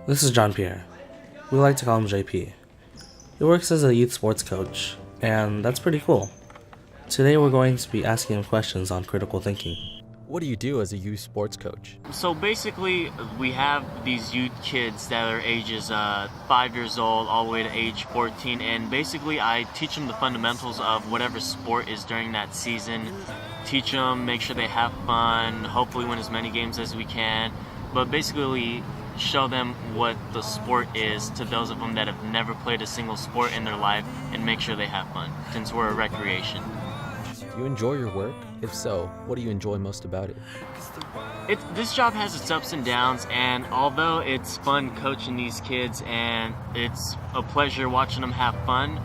This is John Pierre. We like to call him JP. He works as a youth sports coach, and that's pretty cool. Today we're going to be asking him questions on critical thinking. What do you do as a youth sports coach? So basically, we have these youth kids that are ages 5 years old all the way to age 14, and basically I teach them the fundamentals of whatever sport is during that season. Teach them, make sure they have fun, hopefully win as many games as we can, but basically show them what the sport is to those of them that have never played a single sport in their life, and make sure they have fun, since we're a recreation. Do you enjoy your work? If so, what do you enjoy most about it? This job has its ups and downs, and although it's fun coaching these kids and it's a pleasure watching them have fun,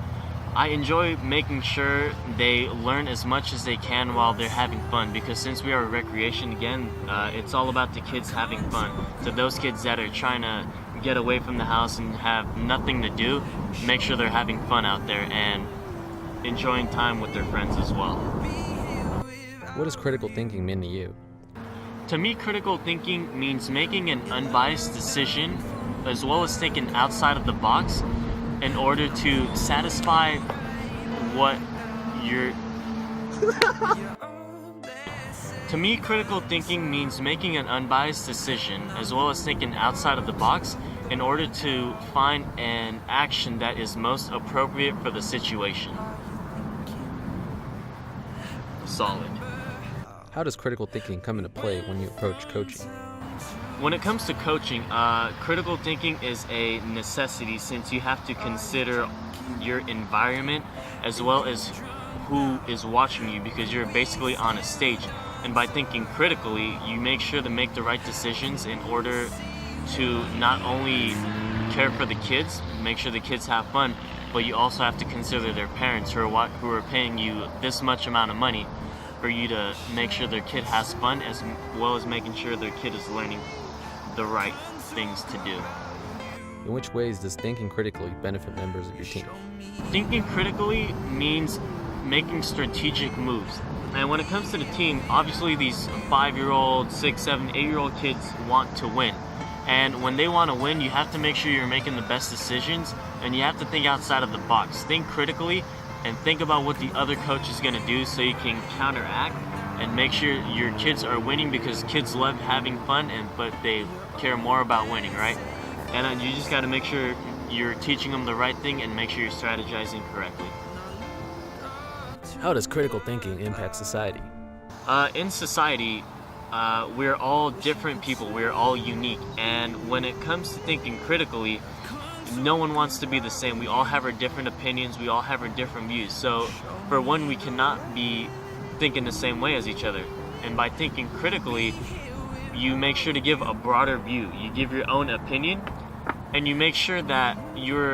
I enjoy making sure they learn as much as they can while they're having fun, because since we are a recreation, again, it's all about the kids having fun. So those kids that are trying to get away from the house and have nothing to do, make sure they're having fun out there and enjoying time with their friends as well. What does critical thinking mean to you? To me, critical thinking means making an unbiased decision as well as thinking outside of the box in order to satisfy what you're... To me, critical thinking means making an unbiased decision as well as thinking outside of the box in order to find an action that is most appropriate for the situation. Solid. How does critical thinking come into play when you approach coaching? When it comes to coaching, critical thinking is a necessity, since you have to consider your environment as well as who is watching you, because you're basically on a stage. And by thinking critically, you make sure to make the right decisions in order to not only care for the kids, make sure the kids have fun, but you also have to consider their parents who are paying you this much amount of money for you to make sure their kid has fun, as well as making sure their kid is learning the right things to do. In which ways does thinking critically benefit members of your team? Thinking critically means making strategic moves. And when it comes to the team, obviously these 5-year-old, 6, 7, 8-year-old kids want to win. And when they want to win, you have to make sure you're making the best decisions, and you have to think outside of the box. Think critically and think about what the other coach is going to do so you can counteract and make sure your kids are winning, because kids love having fun, but they care more about winning, right? And you just got to make sure you're teaching them the right thing and make sure you're strategizing correctly. How does critical thinking impact society? In society, we're all different people, we're all unique, and when it comes to thinking critically, no one wants to be the same. We all have our different opinions, we all have our different views. So for one, we cannot be thinking the same way as each other. And by thinking critically, you make sure to give a broader view. You give your own opinion, and you make sure that you're